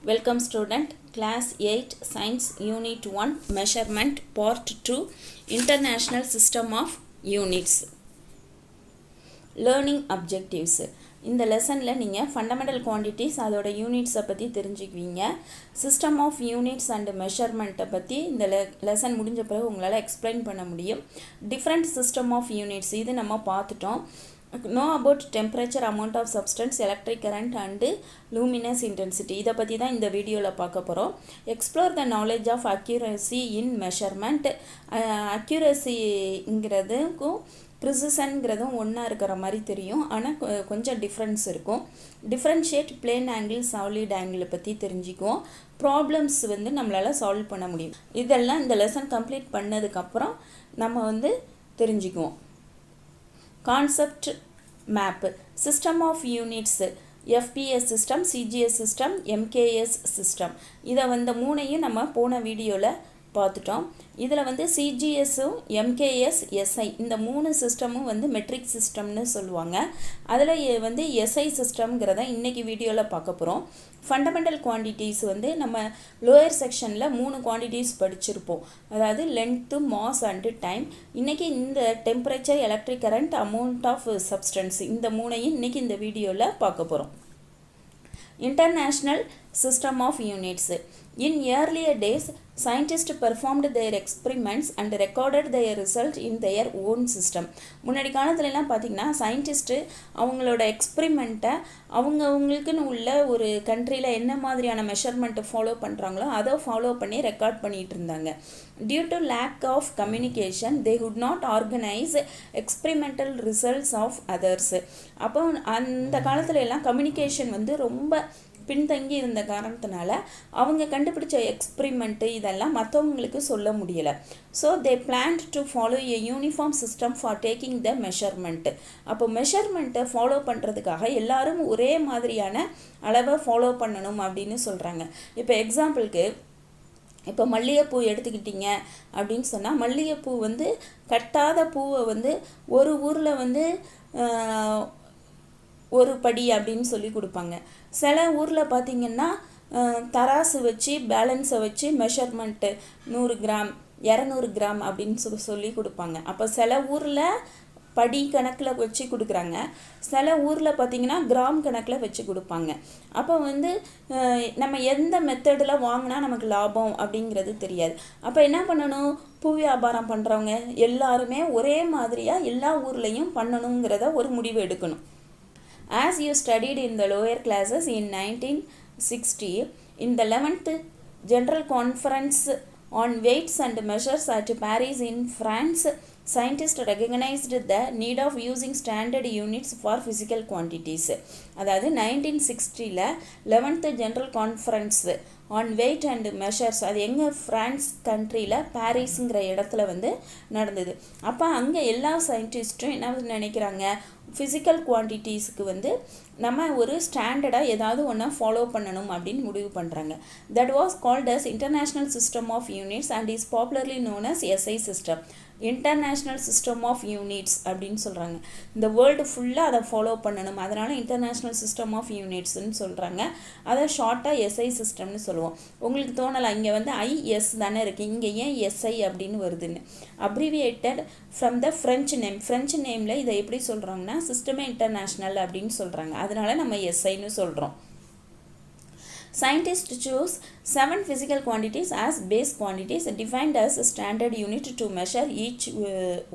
Welcome student, class 8 science unit 1 measurement part 2 international system of units. Learning objectives. இந்த லெசன்ல நீங்க fundamental quantities அதோட units பத்தி தெரிஞ்சுக்குவீங்க. System of units and measurement பத்தி இந்த lesson முடிஞ்ச பிறகு உங்களால explain பண்ண முடியும். Different system of units இது நம்ம பார்த்துட்டோம். Know about temperature, amount of substance, electric current and luminous intensity. இத பத்தி தான் இந்த வீடியோல பார்க்க போறோம். Explore the knowledge of accuracy in measurement. accuracyங்கிறதுக்கும் precisionங்கிறதும் ஒண்ணா இருக்கிற மாதிரி தெரியும். ஆனா கொஞ்சம் டிஃபரன்ஸ் இருக்கும். Differentiate plane angle, solid angle பத்தி தெரிஞ்சுக்குவோம். Problems வந்து நம்மளால சால்வ் பண்ண முடியும். இதெல்லாம் இந்த லெசன் கம்ப்ளீட் பண்ணதுக்கு அப்புறம் நம்ம தெரிஞ்சுக்குவோம். Concept map, system of units, FPS system, CGS system, MKS system. இத மூணையும் நம்ம போன வீடியோல பார்த்துட்டோம். இதுல CGS MKS SI இந்த மூணு சிஸ்டமும் மெட்ரிக் சிஸ்டம்னு சொல்லுவாங்க. அதுல SI சிஸ்டம்ங்கறத இன்னைக்கு வீடியோல பார்க்க போறோம். ஃபண்டமெண்டல் குவாண்டிட்டிஸ் நம்ம லோயர் செக்ஷன்ல மூணு குவாண்டிட்டிஸ் படிச்சிருப்போம். அதாவது லெந்த், மாஸ் அண்ட் டைம். இன்னைக்கு இந்த temperature, electric current, amount of substance இந்த மூணையும் இன்னைக்கு இந்த வீடியோல பார்க்க போறோம். International system of units. In earlier days, scientists performed their experiments and recorded their result in their own system. முன்னாடி காலத்துல எல்லாம் பாத்தீங்கன்னா சயின்டிஸ்ட் அவங்களோட எக்ஸ்பெரிமெண்ட்டை அவங்களுக்குன்னு உள்ள ஒரு கண்ட்ரில என்ன மாதிரியான மெஷர்மெண்ட் ஃபாலோ பண்றாங்களோ அதை ஃபாலோ பண்ணி ரெக்கார்ட் பண்ணிட்டு இருந்தாங்க. Due to lack of communication, they would not organize experimental results of others. அப்போ அந்த காலத்துல எல்லாம் கம்யூனிகேஷன் ரொம்ப பின்தங்கி இருந்த காரணத்தினால அவங்க கண்டுபிடிச்ச எக்ஸ்பெரிமெண்ட் இதெல்லாம் மற்றவங்களுக்கு சொல்ல முடியல. So they plant to follow a uniform system for taking the measurement. அப்போ மெஷர்மெண்ட்டை ஃபாலோ பண்ணுறதுக்காக எல்லாரும் ஒரே மாதிரியான அளவை ஃபாலோ பண்ணணும் அப்படின்னு சொல்கிறாங்க. இப்போ எக்ஸாம்பிளுக்கு இப்போ மல்லிகைப்பூ எடுத்துக்கிட்டீங்க அப்படின்னு சொன்னால் மல்லிகைப்பூ கட்டாத பூவை ஒரு ஊரில் ஒரு படி அப்படின்னு சொல்லி கொடுப்பாங்க. சில ஊரில் பார்த்தீங்கன்னா தராசு வச்சு பேலன்ஸை வச்சு மெஷர்மெண்ட்டு 100 கிராம் 200 கிராம் அப்படின்னு சொல்லி கொடுப்பாங்க. அப்போ சில ஊரில் படி கணக்கில் வச்சு கொடுக்குறாங்க, சில ஊரில் பார்த்தீங்கன்னா கிராம் கணக்கில் வச்சு கொடுப்பாங்க. அப்போ நம்ம எந்த மெத்தடில் வாங்கினா நமக்கு லாபம் அப்படிங்கிறது தெரியாது. அப்போ என்ன பண்ணணும், பூ வியாபாரம் பண்ணுறவங்க எல்லாருமே ஒரே மாதிரியாக எல்லா ஊர்லேயும் பண்ணணுங்கிறத ஒரு முடிவு எடுக்கணும். As you studied in the lower classes in 1960, in the 11th General Conference on Weights and Measures at Paris in France, scientists recognized the need of using standard units for physical quantities. அதாவது 1960ல 11th General Conference on Weight and Measures அது எங்க France கண்ட்ரியில் பாரிஸ்ங்கிற இடத்துல நடந்தது. அப்போ அங்கே எல்லா சயின்டிஸ்ட்டும் என்ன நினைக்கிறாங்க, ஃபிசிக்கல் குவான்டிட்டிஸ்க்கு நம்ம ஒரு ஸ்டாண்டர்டாக ஏதாவது ஒன்று ஃபாலோ பண்ணணும் அப்படின்னு முடிவு பண்ணுறாங்க. That was called as international system of units and is popularly known as SI system. International system of units அப்படின்னு சொல்கிறாங்க. இந்த வேர்ல்டு ஃபுல்லாக அதை ஃபாலோ பண்ணணும், அதனால் இன்டர்நேஷ்னல் சிஸ்டம் ஆஃப் யூனிட்ஸ்ன்னு சொல்கிறாங்க. அதை ஷார்ட்டாக SI சிஸ்டம்னு சொல்லுவோம். உங்களுக்கு தோணலாம் இங்கே IS தானே இருக்குது, இங்கே ஏன் SI அப்படின்னு வருதுன்னு. அப்ரிவியேட்டட் ஃப்ரம் த ஃப்ரெஞ்சு நேமில் இதை எப்படி சொல்கிறாங்கன்னா சிஸ்டமே இன்டர்நேஷ்னல் அப்படின்னு சொல்கிறாங்க. அதனால நம்ம SIன்னு சொல்கிறோம். Scientists choose 7 physical quantities as base quantities defined as a standard unit to measure each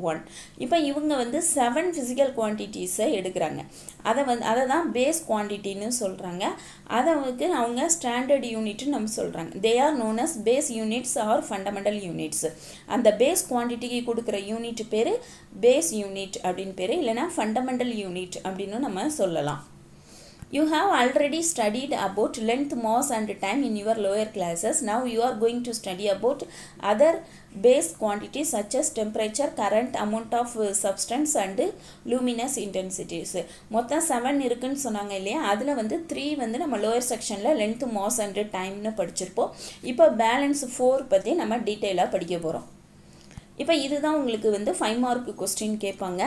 one. இப்போ இவங்க 7 physical quantities எடுக்கிறாங்க. அதை தான் base quantityன்னு சொல்கிறாங்க. அவங்க standard unit நம்ம சொல்கிறாங்க. They are known as base units or fundamental units. அந்த base quantityக்கு கொடுக்குற யூனிட் பேர் base unit அப்படின்னு பேர், இல்லைனா fundamental unit அப்படின்னு நம்ம சொல்லலாம். You have already studied about length, mass and time in your lower classes. Now you are going to study about other base quantities such as temperature, current, amount of substance and luminous intensities. மொத்தம் 7 இருக்குன்னு சொன்னாங்க இல்லையா, அதில் 3 நம்ம lower sectionல length, mass and timeன்னு படிச்சிருப்போம். இப்போ balance 4 பற்றி நம்ம டீட்டெயிலாக படிக்க போகிறோம். இப்போ இதுதான் உங்களுக்கு 5 மார்க் क्वेश्चन கேட்பாங்க.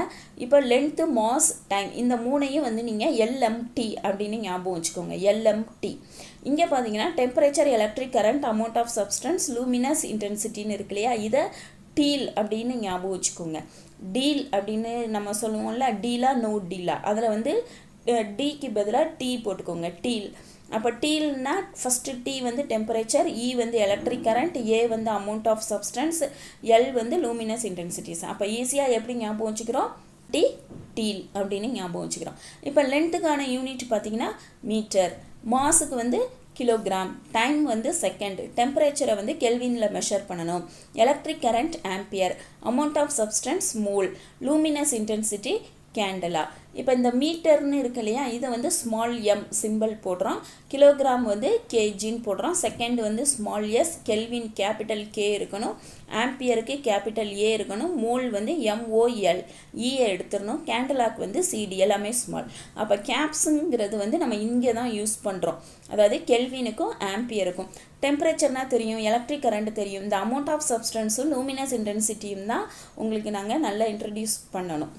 இப்போ லெந்த், மாஸ், டைம் இந்த மூணையும் நீங்கள் LMT அப்படின்னு ஞாபகம் வச்சுக்கோங்க. LMT இங்கே பார்த்தீங்கன்னா temperature, electric current, amount of substance, luminous இன்டென்சிட்டின்னு இருக்கு இல்லையா, இதை டீல் அப்படின்னு ஞாபகம் வச்சுக்கோங்க. டீல் அப்படின்னு நம்ம சொல்லுவோம்ல, டீலா நோ டீலா, அதில் வந்து டிக்கு பதிலாக டி போட்டுக்கோங்க, டீல். அப்போ டீல்னா ஃபஸ்ட்டு டி வந்து டெம்பரேச்சர், இ வந்து எலக்ட்ரிக் கரண்ட், ஏ வந்து அமௌண்ட் ஆஃப் சப்ஸ்டன்ஸ், எல் வந்து லூமினஸ் இன்டென்சிட்டிஸ். அப்போ ஈஸியாக எப்படி ஞாபகம் வச்சுக்கிறோம், டீல் அப்படின்னு ஞாபகம் வச்சுக்கிறோம். இப்போ லென்த்துக்கான யூனிட் பார்த்தீங்கன்னா மீட்டர், மாஸுக்கு வந்து கிலோகிராம், டைம் வந்து செகண்ட், டெம்பரேச்சரை வந்து கெல்வினில் மெஷர் பண்ணணும், electric current ampere, amount of substance mole, luminous intensity candela. இப்போ இந்த மீட்டர்னு இருக்கு இல்லையா, இதை வந்து ஸ்மால் எம் சிம்பிள் போடுறோம், கிலோகிராம் வந்து கேஜின்னு போடுறோம், செகண்ட் வந்து small s, kelvin capital K இருக்கணும், ஆம்பியருக்கு கேபிட்டல் ஏ இருக்கணும், மோல் வந்து எம்ஓஎல், இஏ எடுத்துடணும், கேண்டலாக்கு வந்து சிடி, எல்லாமே ஸ்மால். அப்போ கேப்ஸுங்கிறது வந்து நம்ம இங்கே தான் யூஸ் பண்ணுறோம், அதாவது கெல்வினுக்கும் ஆம்பியருக்கும். டெம்பரேச்சர்னால் தெரியும், எலக்ட்ரிக் கரண்ட் தெரியும், இந்த அமௌண்ட் ஆஃப் சப்ஸ்டன்ஸும் லூமினஸ் இன்டென்சிட்டியும் தான் உங்களுக்கு நாங்கள் நல்லா இன்ட்ரடியூஸ் பண்ணணும்.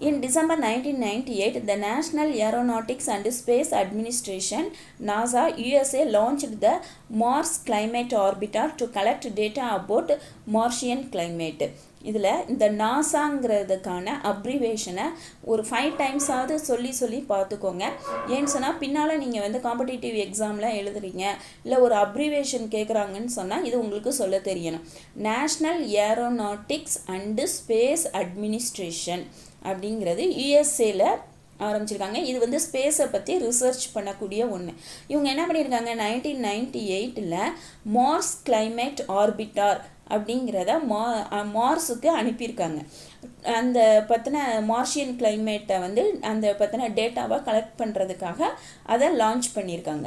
In December 1998, the National Aeronautics and Space Administration (NASA) USA launched the Mars Climate Orbiter to collect data about Martian climate. இதில் இந்த நாசாங்கிறதுக்கான அப்ரிவேஷனை ஒரு 5 டைம்ஸாவது சொல்லி பார்த்துக்கோங்க. ஏன்னு சொன்னால் பின்னால் நீங்கள் வந்து காம்படிட்டிவ் எக்ஸாமில் எழுதுறீங்க, இல்லை ஒரு அப்ரிவேஷன் கேட்குறாங்கன்னு சொன்னால் இது உங்களுக்கு சொல்ல தெரியணும். National aeronautics and space administration அப்படிங்கிறது யூஎஸ்ஏல ஆரம்பிச்சிருக்காங்க. இது வந்து ஸ்பேஸை பற்றி ரிசர்ச் பண்ணக்கூடிய ஒன்று. இவங்க என்ன பண்ணியிருக்காங்க, 1998 மார்ஸ் கிளைமேட் ஆர்பிட்டார் அப்படிங்கிறத மார்ஸுக்கு அனுப்பியிருக்காங்க. அந்த பற்றின மார்ஷியன் கிளைமேட்டை வந்து அந்த பற்றின டேட்டாவை கலெக்ட் பண்ணுறதுக்காக அதை லான்ச் பண்ணியிருக்காங்க.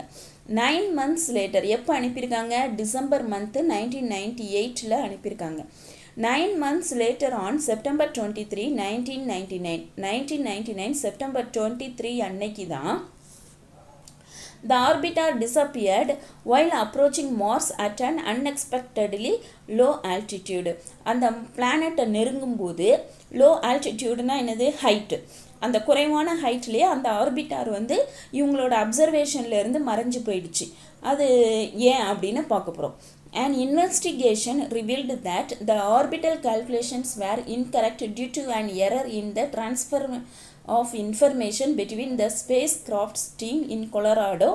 9 months லேட்டர் எப்போ அனுப்பியிருக்காங்க, டிசம்பர் மந்த்து 1998 அனுப்பியிருக்காங்க. 9 months later on September 23, 1999 September 23 அன்னைக்கு தான் the orbiter disappeared while approaching Mars at an unexpectedly low altitude. அந்த பிளானட்டை நெருங்கும் போது, லோ ஆல்டிடியூடுனா என்னது, ஹைட்டு, அந்த குறைவான ஹைட்லேயே அந்த ஆர்பிட்டார் வந்து இவங்களோட அப்சர்வேஷன்லேருந்து மறைஞ்சு போயிடுச்சு. அது ஏன் அப்படின்னு பார்க்க போகிறோம். An investigation revealed that the orbital calculations were incorrect due to an error in the transfer of information between the spacecraft's team in Colorado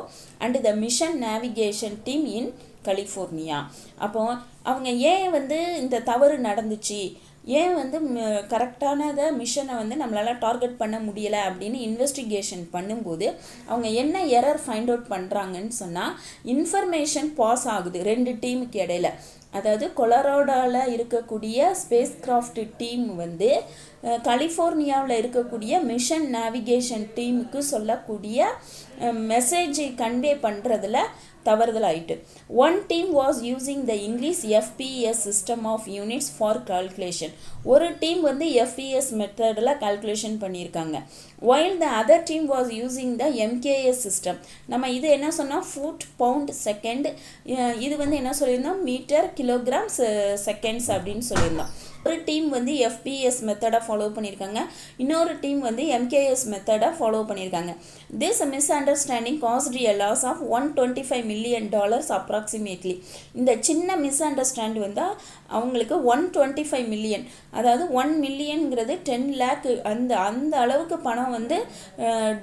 and the mission navigation team in California. அப்போ அவங்க ஏன் வந்து இந்த தவறு நடந்துச்சு, ஏன் வந்து கரெக்டானதை மிஷனை வந்து நம்மளால் டார்கெட் பண்ண முடியலை அப்படின்னு இன்வெஸ்டிகேஷன் பண்ணும்போது அவங்க என்ன எரர் ஃபைண்ட் அவுட் பண்ணுறாங்கன்னு சொன்னால், இன்ஃபர்மேஷன் பாஸ் ஆகுது 2 டீமுக்கு இடையில. அதாவது கொலராடோவில் இருக்கக்கூடிய ஸ்பேஸ் கிராஃப்ட் டீம் வந்து கலிஃபோர்னியாவில் இருக்கக்கூடிய மிஷன் நேவிகேஷன் டீமுக்கு சொல்லக்கூடிய மெசேஜை கன்வே பண்ணுறதுல தவறுதல் ஆயிட்டு. One team was using the English FPS system of units for calculation. ஒரு டீம் வந்து FPS மெத்தடில் கால்குலேஷன் பண்ணியிருக்காங்க. While the other team was using the MKS system. நம்ம இது என்ன சொன்னால், ஃபுட் பவுண்ட் செகண்ட், இது வந்து என்ன சொல்லியிருந்தோம், மீட்டர் கிலோகிராம் செகண்ட்ஸ் அப்படின்னு சொல்லியிருந்தோம். ஒரு டீம் வந்து எஃபிஎஸ் மெத்தடை ஃபாலோ பண்ணியிருக்காங்க, இன்னொரு டீம் வந்து எம்கேஎஸ் மெத்தடை ஃபாலோ பண்ணியிருக்காங்க. This misunderstanding cost a loss of $125 million approximately. இந்த சின்ன மிஸ் அண்டர்ஸ்டாண்ட் வந்து அவங்களுக்கு 125 million, அதாவது 1 millionங்கிறது 10 lakh, அந்த அளவுக்கு பணம் வந்து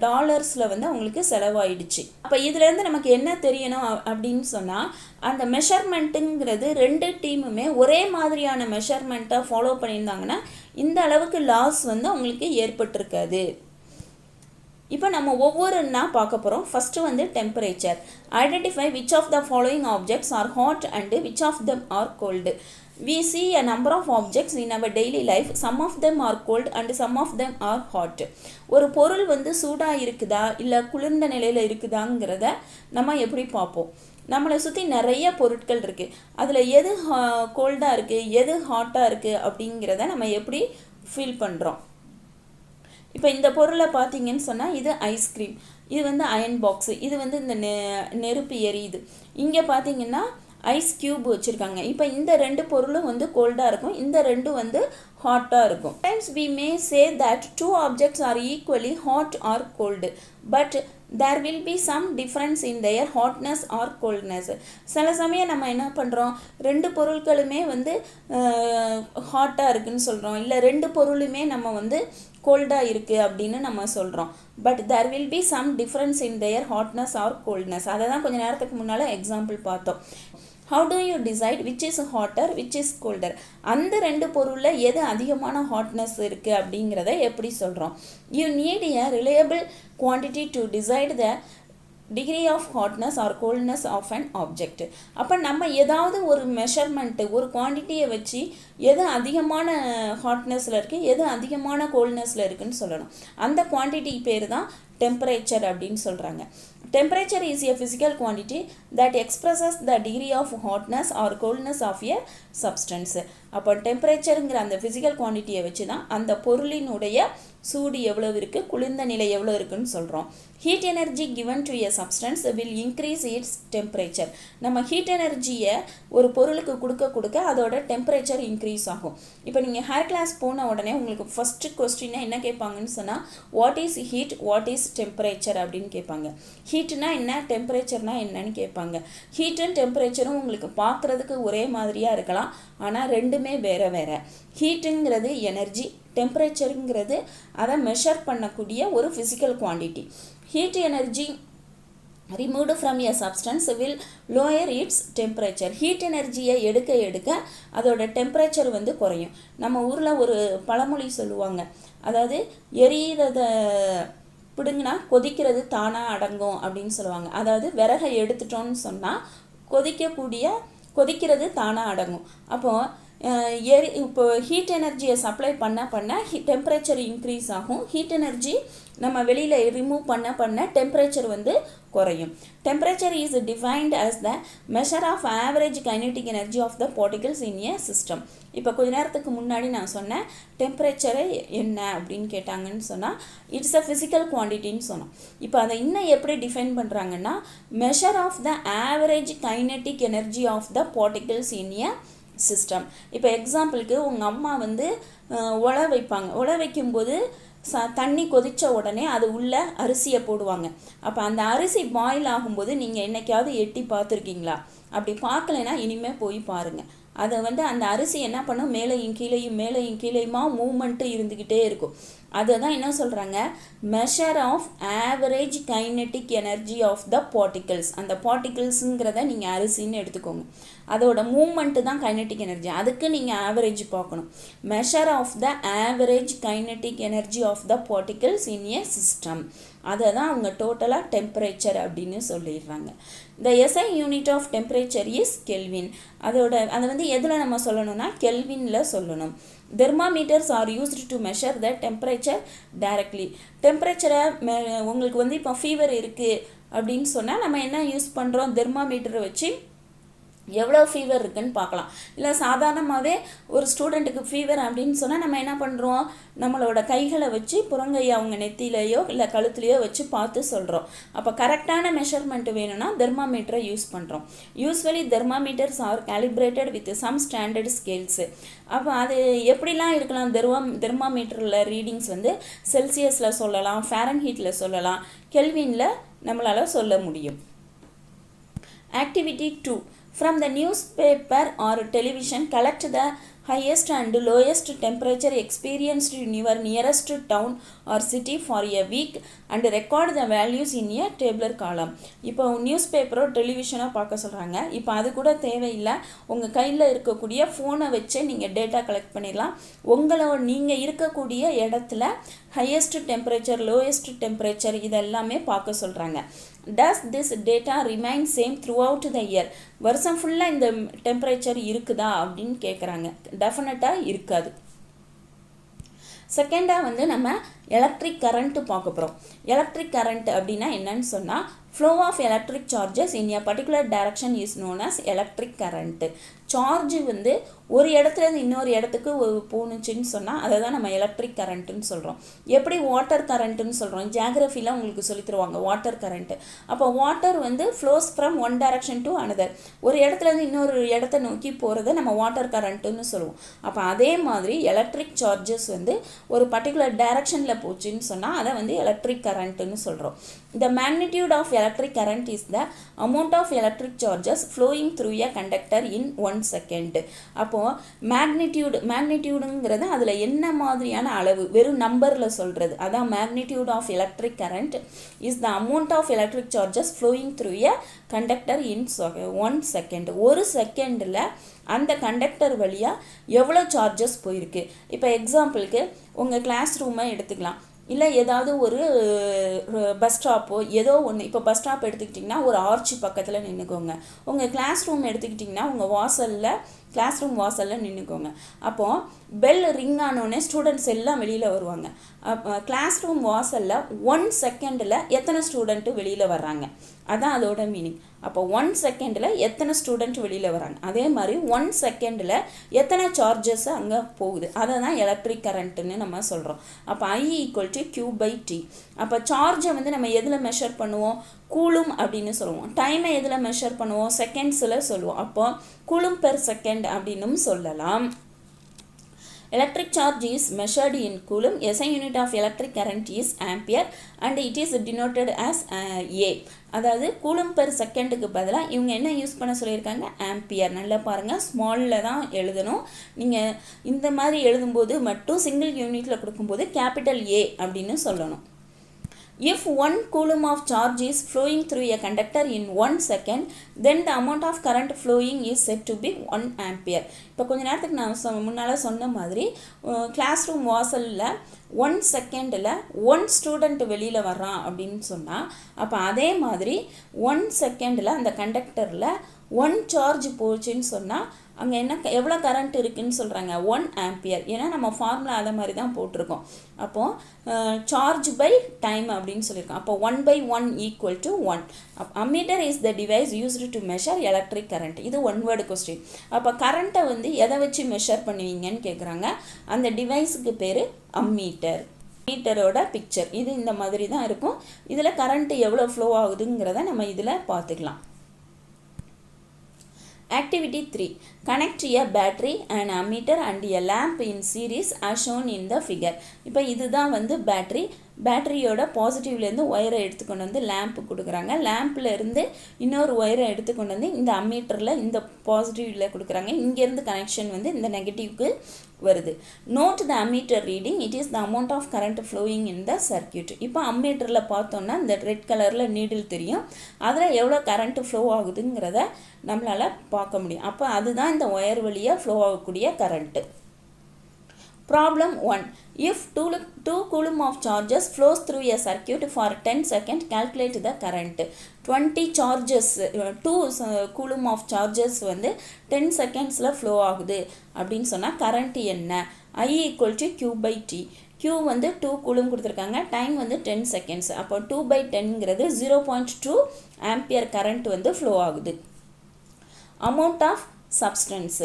டாலர்ஸில் வந்து அவங்களுக்கு செலவாயிடுச்சு. அப்போ இதுலேருந்து நமக்கு என்ன தெரியணும் அப்படின்னு சொன்னால், அந்த மெஷர்மெண்ட்டுங்கிறது 2 டீமுமே ஒரே மாதிரியான மெஷர்மெண்ட்டை ஃபாலோ பண்ணியிருந்தாங்கன்னா இந்த அளவுக்கு லாஸ் வந்து அவங்களுக்கு ஏற்பட்டிருக்காது. இப்போ நம்ம ஒவ்வொருன்னா பார்க்க போகிறோம். ஃபஸ்ட்டு வந்து temperature. Identify which of the following objects are hot and which of them are cold. We see a number of objects in our daily life. Some of them are cold and some of them are hot. ஒரு பொருள் வந்து சூடாக இருக்குதா இல்லை குளிர்ந்த நிலையில் இருக்குதாங்கிறத நம்ம எப்படி பார்ப்போம். நம்மளை சுற்றி நிறைய பொருட்கள் இருக்குது, அதில் எது கோல்டாக இருக்குது எது ஹாட்டாக இருக்குது அப்படிங்கிறத நம்ம எப்படி ஃபீல் பண்ணுறோம். இப்போ இந்த பொருளை பார்த்தீங்கன்னு சொன்னால், இது ஐஸ்கிரீம், இது வந்து அயன் பாக்ஸு, இது வந்து இந்த நெருப்பு எரியுது. இங்கே பார்த்தீங்கன்னா ஐஸ் க்யூப் வச்சுருக்காங்க. இப்போ இந்த 2 பொருளும் வந்து கோல்டாக இருக்கும், இந்த 2 வந்து ஹாட்டாக இருக்கும். Times we may say that 2 objects are equally hot or cold, but there will be some difference in their hotness or coldness. சில சமயம் நம்ம என்ன பண்ணுறோம், ரெண்டு பொருட்களுமே வந்து ஹாட்டாக இருக்குன்னு சொல்கிறோம், இல்லை ரெண்டு பொருளுமே நம்ம வந்து கோல்டாக இருக்குது அப்படின்னு நம்ம சொல்கிறோம். But there will be some difference in their hotness or coldness. அதை தான் கொஞ்சம் நேரத்துக்கு முன்னால் எக்ஸாம்பிள் பார்த்தோம். How do you decide which is hotter, which is colder? அந்த ரெண்டு பொருளில் எது அதிகமான ஹாட்னஸ் இருக்குது அப்படிங்கிறத எப்படி சொல்கிறோம்? You need a reliable quantity to decide the degree of hotness or coldness of an object. அப்போ நம்ம ஏதாவது ஒரு மெஷர்மெண்ட்டு, ஒரு குவான்டிட்டியை வச்சு எது அதிகமான ஹாட்னஸில் இருக்குது, எது அதிகமான கோல்ட்னஸில் இருக்குதுன்னு சொல்லணும். அந்த குவான்டிட்டி பேர் தான் டெம்பரேச்சர் அப்படின்னு சொல்கிறாங்க. Temperature is a physical quantity that expresses the degree of hotness or coldness of a substance. அப்போ டெம்பரேச்சருங்கிற அந்த ஃபிசிக்கல் குவான்டிட்டியை வச்சு தான் அந்த பொருளினுடைய சூடு எவ்வளோ இருக்குது, குளிர்ந்த நிலை எவ்வளோ இருக்குன்னு சொல்கிறோம். Heat energy given to a substance will increase its temperature. நம்ம ஹீட் எனர்ஜியை ஒரு பொருளுக்கு கொடுக்க அதோட டெம்பரேச்சர் இன்க்ரீஸ் ஆகும். இப்போ நீங்கள் ஹேர் கிளாஸ் போன உடனே உங்களுக்கு ஃபஸ்ட்டு கொஸ்டினை என்ன கேட்பாங்கன்னு சொன்னால், what is heat, what is temperature அப்படின்னு கேட்பாங்க. ஹீட்னா என்ன, டெம்பரேச்சர்னா என்னன்னு கேட்பாங்க. ஹீட்டும் டெம்பரேச்சரும் உங்களுக்கு பார்க்குறதுக்கு ஒரே மாதிரியாக இருக்கலாம், ஆனால் ரெண்டுமே வேறு வேறு. ஹீட்டுங்கிறது எனர்ஜி, டெம்பரேச்சருங்கிறது அதை மெஷர் பண்ணக்கூடிய ஒரு physical quantity. Heat energy removed from a substance will lower its temperature. Heat எனர்ஜியை எடுக்க அதோட டெம்பரேச்சர் வந்து குறையும். நம்ம ஊரில் ஒரு பழமொழி சொல்லுவாங்க, அதாவது எரியிறத பிடுங்கினா கொதிக்கிறது தானாக அடங்கும் அப்படின்னு சொல்லுவாங்க. அதாவது விறகை எடுத்துட்டோன்னு சொன்னால் கொதிக்கிறது தானாக அடங்கும். அப்போது இப்போ ஹீட் எனர்ஜியை சப்ளை பண்ண டெம்பரேச்சர் இன்க்ரீஸ் ஆகும். ஹீட் எனர்ஜி நம்ம வெளியில் ரிமூவ் பண்ண டெம்பரேச்சர் வந்து குறையும். Temperature is defined as the measure of average kinetic energy of the particles in a system. இப்போ கொஞ்ச நேரத்துக்கு முன்னாடி நான் சொன்னேன், டெம்பரேச்சரை என்ன அப்படின்னு கேட்டாங்கன்னு சொன்னால் இட்ஸ் அ ஃபிசிக்கல் குவான்டிட்டின்னு சொன்னோம். இப்போ அதை இன்னும் எப்படி டிஃபைன் பண்ணுறாங்கன்னா, measure of the average kinetic energy of the particles in a system. இப்போ எக்ஸாம்பிளுக்கு உங்கள் அம்மா வந்து உலை வைக்கும்போது தண்ணி கொதித்த உடனே அது உள்ள அரிசியை போடுவாங்க. அப்போ அந்த அரிசி பாயில் ஆகும்போது நீங்கள் என்னைக்காவது எட்டி பார்த்துருக்கீங்களா? அப்படி பார்க்கலைன்னா இனிமேல் போய் பாருங்கள். அதை வந்து அந்த அரிசி என்ன பண்ணும், மேலேயும் கீழேயுமா மூமெண்ட்டு இருந்துக்கிட்டே இருக்கும். அதை தான் என்ன சொல்கிறாங்க, measure of average kinetic energy of the particles. அந்த பார்ட்டிகிள்ஸுங்கிறத நீங்கள் அரிசின்னு எடுத்துக்கோங்க. அதோட மூமெண்ட்டு தான் கைனட்டிக் எனர்ஜி. அதுக்கு நீங்கள் ஆவரேஜ் பார்க்கணும். Measure of the average kinetic energy of the particles in a system. அதை தான் அவங்க டோட்டலாக டெம்பரேச்சர் அப்படின்னு சொல்லிடுறாங்க. The SI unit of temperature is kelvin. அதை வந்து எதில் நம்ம சொல்லணும்னா கெல்வினில் சொல்லணும். Thermometers are used to measure the temperature directly. டெம்பரேச்சரை உங்களுக்கு வந்து இப்போ ஃபீவர் இருக்குது அப்படின்னு சொன்னால் நம்ம என்ன யூஸ் பண்ணுறோம், தெர்மாமீட்டரை வச்சு எவ்வளோ ஃபீவர் இருக்குன்னு பார்க்கலாம். இல்லை சாதாரணமாகவே ஒரு ஸ்டூடெண்ட்டுக்கு ஃபீவர் அப்படின்னு சொன்னால் நம்ம என்ன பண்ணுறோம், நம்மளோட கைகளை வச்சு புறங்கையை அவங்க நெத்திலையோ இல்லை கழுத்துலையோ வச்சு பார்த்து சொல்கிறோம். அப்போ கரெக்டான மெஷர்மெண்ட்டு வேணும்னா தெர்மாமீட்டரை யூஸ் பண்ணுறோம். Usually thermometers are calibrated with some standard scales. அப்போ அது எப்படிலாம் இருக்கலாம், தெர்மாமீட்டரில் ரீடிங்ஸ் வந்து செல்சியஸில் சொல்லலாம், ஃபாரன்ஹீட்டில் சொல்லலாம், கெல்வினில் நம்மளால் சொல்ல முடியும். Activity 2. From the newspaper or television, collect the highest and lowest temperature experienced in your nearest town or city for a week and record the values in a tabular column. இப்போ news பேப்பரோ டெலிவிஷனோ பார்க்க சொல்கிறாங்க. இப்போ அது கூட தேவையில்லை, உங்கள் கையில் இருக்கக்கூடிய ஃபோனை வச்சு நீங்கள் டேட்டா கலெக்ட் பண்ணிடலாம். நீங்கள் இருக்கக்கூடிய இடத்துல ஹையஸ்ட் டெம்பரேச்சர், லோயஸ்ட் டெம்பரேச்சர் இதெல்லாமே பார்க்க சொல்கிறாங்க. Does this data remain same throughout the year? வருஷம் ஃபுல்லாக இந்த டெம்பரேச்சர் இருக்குதா அப்படின்னு கேட்குறாங்க. டெஃபினட்டாக இருக்காது. செகண்டாக வந்து நம்ம எலக்ட்ரிக் கரண்ட்டு பார்க்க போகிறோம். எலக்ட்ரிக் கரண்ட் அப்படின்னா என்னன்னு சொன்னால், flow of electric charges in a particular direction is known as electric current. Charge வந்து ஒரு இடத்துலேருந்து இன்னொரு இடத்துக்கு போணுச்சுன்னு சொன்னால் அதை தான் நம்ம எலக்ட்ரிக் கரண்ட்டுன்னு சொல்கிறோம். எப்படி வாட்டர் கரண்ட்டுன்னு சொல்கிறோம், ஜியாகிரஃபியில் உங்களுக்கு சொல்லி தருவாங்க வாட்டர் கரண்ட்டு. அப்போ வாட்டர் வந்து flows from one direction to another, ஒரு இடத்துலேருந்து இன்னொரு இடத்த நோக்கி போகிறத நம்ம வாட்டர் கரண்ட்டுன்னு சொல்லுவோம். அப்போ அதே மாதிரி எலக்ட்ரிக் சார்ஜஸ் வந்து ஒரு பர்டிகுலர் டைரக்ஷனில் போச்சுன்னு சொன்னால் அதை வந்து எலக்ட்ரிக் கரண்ட்டுன்னு சொல்கிறோம். The magnitude of electric current is the amount of electric charges flowing through a conductor in 1 second. அப்போ magnitudeங்கிறது அதில் என்ன மாதிரியான அளவு வெறும் நம்பரில் சொல்கிறது. அதான் magnitude of electric current is the amount of electric charges flowing through a conductor in 1 second. ஒரு செகண்டில் அந்த கண்டக்டர் வழியாக எவ்வளோ சார்ஜஸ் போயிருக்கு. இப்போ எக்ஸாம்பிளுக்கு உங்கள் கிளாஸ் ரூமை எடுத்துக்கலாம், இல்லை ஏதாவது ஒரு பஸ் ஸ்டாப்போ ஏதோ ஒன்று. இப்போ பஸ் ஸ்டாப் எடுத்துக்கிட்டிங்கன்னா ஒரு ஆர்ச்சி பக்கத்தில் நின்றுக்கோங்க. உங்கள் கிளாஸ் ரூம் எடுத்துக்கிட்டிங்கன்னா உங்கள் கிளாஸ் ரூம் வாசலில் நின்றுக்கோங்க. அப்போது பெல் ரிங் ஆனோடனே ஸ்டூடெண்ட்ஸ் எல்லாம் வெளியில் வருவாங்க. கிளாஸ் ரூம் வாசலில் 1 செகண்டில் எத்தனை ஸ்டூடெண்ட்டு வெளியில் வர்றாங்க, அதான் அதோட மீனிங். அப்போ 1 செகண்டில் எத்தனை ஸ்டூடெண்ட் வெளியில் வராங்க, அதே மாதிரி 1 செகண்டில் எத்தனை சார்ஜஸ் அங்கே போகுது, அதை தான் எலக்ட்ரிக் கரண்ட்டுன்னு நம்ம சொல்கிறோம். அப்போ I = Q/T. அப்போ சார்ஜை வந்து நம்ம எதில் மெஷர் பண்ணுவோம், கூலும் அப்படின்னு சொல்லுவோம். டைமை எதில் மெஷர் பண்ணுவோம், செகண்ட்ஸில் சொல்லுவோம். அப்போ கூலும் பெர் செகண்ட் அப்படின்னும் சொல்லலாம். Electric charge is measured in coulomb. SI unit of electric current is ampere and it is denoted as A. அதாவது கூலும் பெர் செகண்டுக்கு பதிலாக இவங்க என்ன யூஸ் பண்ண சொல்லியிருக்காங்க, ஆம்பியர். நல்லா பாருங்கள், ஸ்மாலில் தான் எழுதணும். நீங்கள் இந்த மாதிரி எழுதும்போது மட்டும் சிங்கிள் யூனிட்டில் கொடுக்கும்போது கேபிட்டல் A அப்படின்னு சொல்லணும். If 1 coulomb of charge is flowing through a conductor in 1 second, then the amount of current flowing is said to be 1 ampere. இப்போ கொஞ்ச நேரத்துக்கு நான் முன்னால் சொன்ன மாதிரி கிளாஸ் ரூம் வாசலில் 1 செகண்டில் 1 ஸ்டூடெண்ட் வெளியில் வர்றான் அப்படின்னு சொன்னால், அப்போ அதே மாதிரி 1 செகண்டில் அந்த கண்டக்டரில் 1 சார்ஜ் போச்சுன்னு சொன்னால் அங்கே எவ்வளோ கரண்ட் இருக்குதுன்னு சொல்கிறாங்க, 1 ஆம்பியர். ஏன்னா நம்ம ஃபார்முலா அதை மாதிரி தான் போட்டிருக்கோம். அப்போது சார்ஜ் பை டைம் அப்படின்னு சொல்லியிருக்கோம். அப்போ 1/1 = 1. Ammeter is the device used to measure electric current. இது 1 வேர்டு கொஸ்டின். அப்போ கரண்ட்டை வந்து எதை வச்சு மெஷர் பண்ணுவீங்கன்னு கேட்குறாங்க. அந்த டிவைஸுக்கு பேர் அம்மீட்டர். மீட்டரோட பிக்சர் இது இந்த மாதிரி தான் இருக்கும். இதில் கரண்ட்டு எவ்வளோ ஃப்ளோ ஆகுதுங்கிறத நம்ம இதில் பார்த்துக்கலாம். Activity 3. Connect a battery, an ammeter and a lamp in series as shown in the figure. இப்போ இதுதான் வந்து பேட்டரியோட பாசிட்டிவ்லேருந்து ஒயரை எடுத்துக்கொண்டு வந்து லேம்ப் கொடுக்குறாங்க. லேம்பில் இருந்து இன்னொரு ஒயரை எடுத்துக்கொண்டு வந்து இந்த அம்மீட்டரில் இந்த பாசிட்டிவில் கொடுக்குறாங்க. இங்கேருந்து கனெக்ஷன் வந்து இந்த நெகட்டிவ்க்கு வருது. Note the ammeter reading, it is the amount of current flowing in the circuit. இப்போ அம்மீட்டரில் பார்த்தோன்னா இந்த ரெட் கலரில் நீடில் தெரியும், அதில் எவ்வளோ கரண்ட்டு ஃப்ளோ ஆகுதுங்கிறத நம்மளால் பார்க்க முடியும். அப்போ அதுதான் இந்த ஒயர் வழியாக ஃப்ளோ ஆகக்கூடிய current. Problem 1. If 2 coulomb of charges flows through a circuit for 10 seconds, calculate the current. 20 charges, 2 coulomb of charges வந்து 10 secondsல flow ஆகுது அப்படின்னு சொன்னால் கரண்ட் என்ன, I = Q/T. Q வந்து 2 coulomb கொடுத்துருக்காங்க, டைம் வந்து 10 seconds. அப்போ 2/10ங்கிறது 0.2 ஆம்பியர் கரண்ட் வந்து flow ஆகுது. Amount of substance.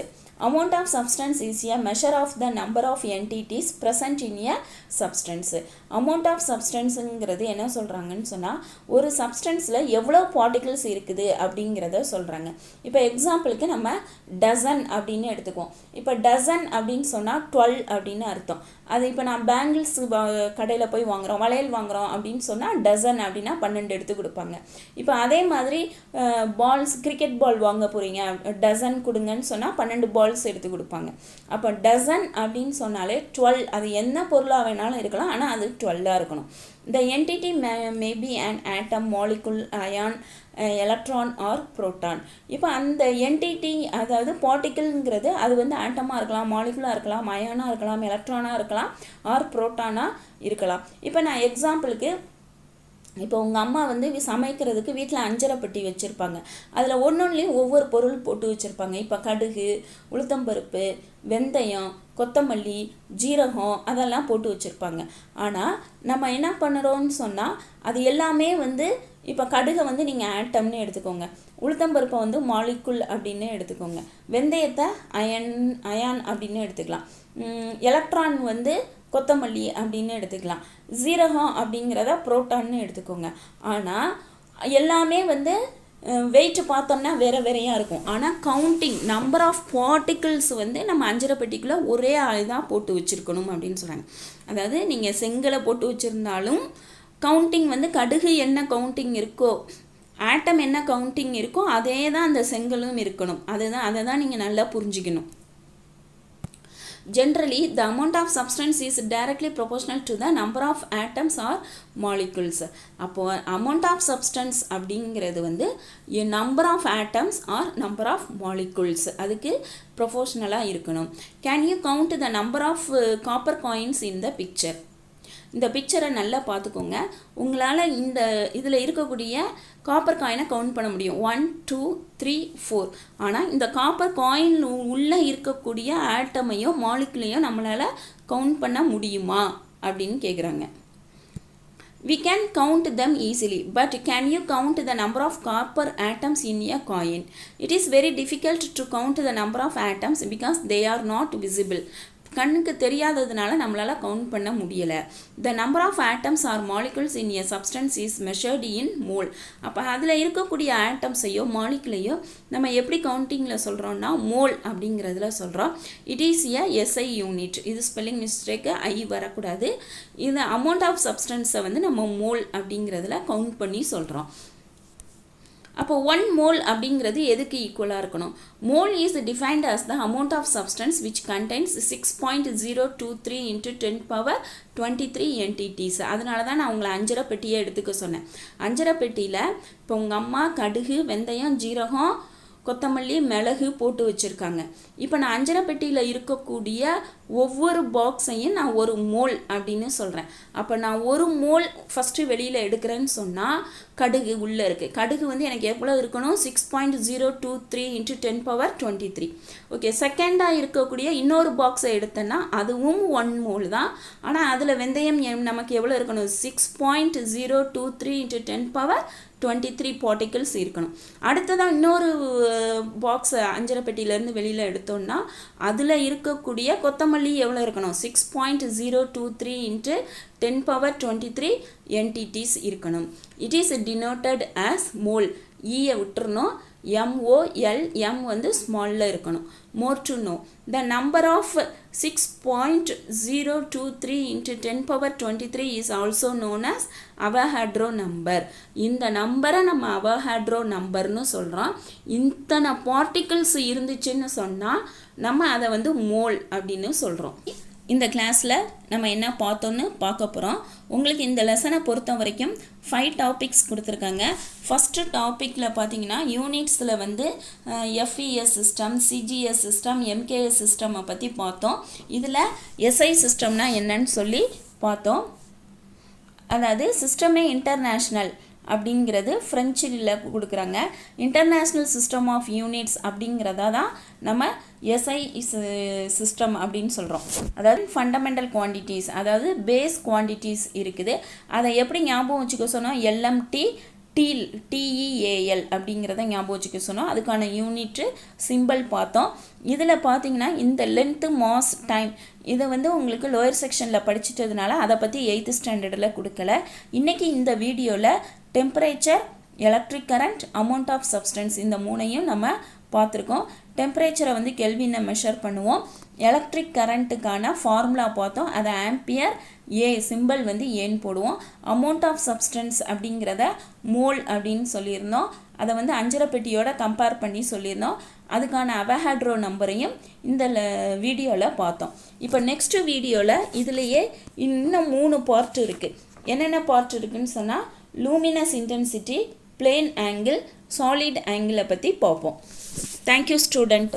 Amount of substance is a measure of the number of entities present in a substance. Amount of substanceங்கிறது என்ன சொல்கிறாங்கன்னு சொன்னால் ஒரு சப்ஸ்டன்ஸில் எவ்வளோ பார்ட்டிகிள்ஸ் இருக்குது அப்படிங்கிறத சொல்கிறாங்க. இப்போ எக்ஸாம்பிளுக்கு நம்ம டசன் அப்படின்னு எடுத்துக்குவோம். இப்போ டசன் அப்படின்னு சொன்னால் 12 அப்படின்னு அர்த்தம். அது இப்போ நான் பேங்கிள்ஸ் கடையில் போய் வாங்குகிறோம், வளையல் வாங்குகிறோம் அப்படின்னு சொன்னால் டசன் அப்படின்னா 12 எடுத்து கொடுப்பாங்க. இப்போ அதே மாதிரி பால்ஸ், கிரிக்கெட் பால் வாங்க போகிறீங்க, டசன் கொடுங்கன்னு சொன்னால் 12 பால்ஸ் எடுத்து கொடுப்பாங்க. அப்போ டசன் அப்படின்னு சொன்னாலே 12, அது என்ன பொருளாக வேணாலும் இருக்கலாம், ஆனால் அது 12 இருக்கணும். The entity may be an atom, molecule, ion, electron or proton. இப்போ அந்த என்டிட்டி அதாவது பார்ட்டிக்கிள்ங்கிறது அது வந்து ஆட்டமாக இருக்கலாம், மாலிகுலாக இருக்கலாம், அயானாக இருக்கலாம், எலக்ட்ரானாக இருக்கலாம், ஆர் புரோட்டானாக இருக்கலாம். இப்போ நான் எக்ஸாம்பிளுக்கு இப்போ உங்கள் அம்மா வந்து சமைக்கிறதுக்கு வீட்டில் அஞ்சரை பெட்டி வச்சுருப்பாங்க. அதில் ஒவ்வொன்றுலேயும் ஒவ்வொரு பொருள் போட்டு வச்சுருப்பாங்க. இப்போ கடுகு, உளுத்தம்பருப்பு, வெந்தயம், கொத்தமல்லி, ஜீரகம் அதெல்லாம் போட்டு வச்சுருப்பாங்க. ஆனால் நம்ம என்ன பண்ணுறோம்னு சொன்னால் அது எல்லாமே வந்து இப்போ கடுகை வந்து நீங்கள் ஆட்டம்னு எடுத்துக்கோங்க, உளுத்தம்பருப்பை வந்து மாலிகுல் அப்படின்னு எடுத்துக்கோங்க, வெந்தயத்தை அயான் அப்படின்னு எடுத்துக்கலாம், எலக்ட்ரான் வந்து கொத்தமல்லி அப்படின்னு எடுத்துக்கலாம், ஜீரகம் அப்படிங்கிறத புரோட்டான்னு எடுத்துக்கோங்க. ஆனால் எல்லாமே வந்து வெயிட் பார்த்தோம்னா வேறு வேறையாக இருக்கும். ஆனால் கவுண்டிங் நம்பர் ஆஃப் பார்ட்டிகிள்ஸ் வந்து நம்ம அஞ்சரை பெட்டிக்குள்ளே ஒரே ஆள் தான் போட்டு வச்சுருக்கணும் அப்படின்னு சொல்கிறாங்க. அதாவது நீங்கள் செங்கலை போட்டு வச்சுருந்தாலும் கவுண்டிங் வந்து கடுகு என்ன கவுண்டிங் இருக்கோ, ஆட்டம் என்ன கவுண்டிங் இருக்கோ அதே தான் அந்த செங்கலும் இருக்கணும். அதை தான் நீங்கள் நல்லா புரிஞ்சுக்கணும். Generally, the amount of substance is directly proportional to the number of atoms or molecules. அப்போ amount of substance அப்படிங்கிறது வந்து number of atoms or number of molecules அதுக்கு proportionalாக இருக்கணும். Can you count the number of copper coins in the picture? இந்த பிக்சரை நல்லா பார்த்துக்கோங்க. உங்களால் இந்த இதில் இருக்கக்கூடிய காப்பர் காயினை கவுண்ட் பண்ண முடியும். 1 2 3 4. ஆனால் இந்த காப்பர் காயின் உள்ளே இருக்கக்கூடிய ஆட்டமையோ மாலிகுலையோ நம்மளால் கவுண்ட் பண்ண முடியுமா அப்படின்னு கேட்குறாங்க. We can count them easily, but can you count the number of copper atoms in a coin? It is very difficult to count the number of atoms because they are not visible. கண்ணுக்கு தெரியாததுனால நம்மளால count பண்ண முடியலை. The number of atoms or molecules in a substance is measured in mole. அப்போ அதில் இருக்கக்கூடிய ஆட்டம்ஸையோ மாலிகுலையோ நம்ம எப்படி கவுண்டிங்கில் சொல்கிறோம்னா மோல் அப்படிங்கிறதுல சொல்கிறோம். It is a SI unit. இது ஸ்பெல்லிங் மிஸ்டேக்கு ஐ வரக்கூடாது. இது அமௌண்ட் ஆஃப் சப்ஸ்டன்ஸை வந்து நம்ம மோல் அப்படிங்கிறதுல கவுண்ட் பண்ணி சொல்கிறோம். அப்போ 1 mole அப்படிங்கிறது எதுக்கு ஈக்குவலாக இருக்கணும்? Mole is defined as the amount of substance which contains 6.023 into 10 power 23 entities. அதனால தான் நான் உங்களை அஞ்சரை பெட்டியை எடுத்துக்க சொன்னேன். அஞ்சரை பெட்டியில் இப்போ உங்கள் அம்மா கடுகு, வெந்தயம், ஜீரகம், கொத்தமல்லி, மிளகு போட்டு வச்சுருக்காங்க. இப்போ நான் அஞ்சரை பெட்டியில் இருக்கக்கூடிய ஒவ்வொரு பாக்ஸையும் நான் ஒரு மோல் அப்படின்னு சொல்கிறேன். அப்போ நான் ஒரு மோல் ஃபஸ்ட்டு வெளியில் எடுக்கிறேன்னு சொன்னால் கடுகு உள்ளே இருக்குது. கடுகு வந்து எனக்கு எவ்வளோ இருக்கணும்? 6.023 into 10 power 23. ஓகே, செகண்டாக இருக்கக்கூடிய இன்னொரு பாக்ஸை எடுத்தேன்னா அதுவும் 1 மோல் தான். ஆனால் அதில் வெந்தயம் நமக்கு எவ்வளோ இருக்கணும்? 6.023 into 10 power 23 particles இருக்கணும். அடுத்ததான் இன்னொரு பாக்ஸை அஞ்சரை பெட்டியிலேருந்து வெளியில் எடுத்தோம்னா அதில் இருக்கக்கூடிய கொத்தமல்லி எவ்வளோ இருக்கணும்? 6.023 into 10 power 23 entities இருக்கணும். It is denoted as mole. ஈயை விட்டுறணும். MOL, M வந்து ஸ்மாலில் இருக்கணும். More to know, the number of 6.023 into 10 power 23 is also known as Avogadro number. இந்த நம்பரை நம்ம Avogadro நம்பர்னு சொல்கிறோம். இத்தனை பார்ட்டிகிள்ஸ் இருந்துச்சுன்னு சொன்னால் நம்ம அதை வந்து மோல் அப்படின்னு சொல்கிறோம். இந்த கிளாஸில் நம்ம என்ன பார்த்தோன்னு பார்க்க போகிறோம். உங்களுக்கு இந்த லெசனை பொறுத்த வரைக்கும் 5 டாபிக்ஸ் கொடுத்துருக்காங்க. ஃபஸ்ட்டு டாப்பிக்கில் பார்த்தீங்கன்னா யூனிட்ஸில் வந்து FES system, CGS system, MKS சிஸ்டமை பற்றி பார்த்தோம். இதில் SI சிஸ்டம்னா என்னன்னு சொல்லி பார்த்தோம். அதாவது சிஸ்டமே இன்டர்நேஷ்னல் அப்படிங்கிறது ஃப்ரெஞ்சில் கொடுக்குறாங்க. இன்டர்நேஷ்னல் சிஸ்டம் ஆஃப் யூனிட்ஸ் அப்படிங்கிறதா தான் நம்ம SI சிஸ்டம் அப்படின்னு சொல்கிறோம். அதாவது ஃபண்டமெண்டல் குவான்டிட்டிஸ், அதாவது பேஸ் குவான்டிட்டிஸ் இருக்குது. அதை எப்படி ஞாபகம் வச்சுக்க சொன்னோம்? LMT TEAL அப்படிங்கிறத ஞாபகம் வச்சுக்க சொன்னோம். அதுக்கான யூனிட்டு சிம்பிள் பார்த்தோம். இதில் பார்த்தீங்கன்னா இந்த லென்த்து, மாஸ், டைம் இதை வந்து உங்களுக்கு லோயர் செக்ஷனில் படிச்சிட்டதுனால அதை பற்றி 8th ஸ்டாண்டர்டில் கொடுக்கல. இன்றைக்கி இந்த வீடியோவில் temperature, electric current, amount of substance இந்த மூணையும் நம்ம பார்த்துருக்கோம். டெம்பரேச்சரை வந்து கெல்வினை மெஷர் பண்ணுவோம். எலக்ட்ரிக் கரண்ட்டுக்கான ஃபார்முலா பார்த்தோம். அதை ஆம்பியர், ஏ சிம்பிள் வந்து ஏன்னு போடுவோம். அமௌண்ட் ஆஃப் சப்ஸ்டன்ஸ் அப்படிங்கிறத மோல் அப்படின்னு சொல்லியிருந்தோம். அதை வந்து அஞ்சரை பெட்டியோட கம்பேர் பண்ணி சொல்லியிருந்தோம். அதுக்கான அவஹாட்ரோ நம்பரையும் இந்த வீடியோவில் பார்த்தோம். இப்போ நெக்ஸ்ட்டு வீடியோவில் இதுலேயே இன்னும் 3 பார்ட் இருக்குது. என்னென்ன பார்ட் இருக்குதுன்னு சொன்னால் luminous intensity, plane angle, solid ஆங்கிளை பற்றி பார்ப்போம். Thank you student.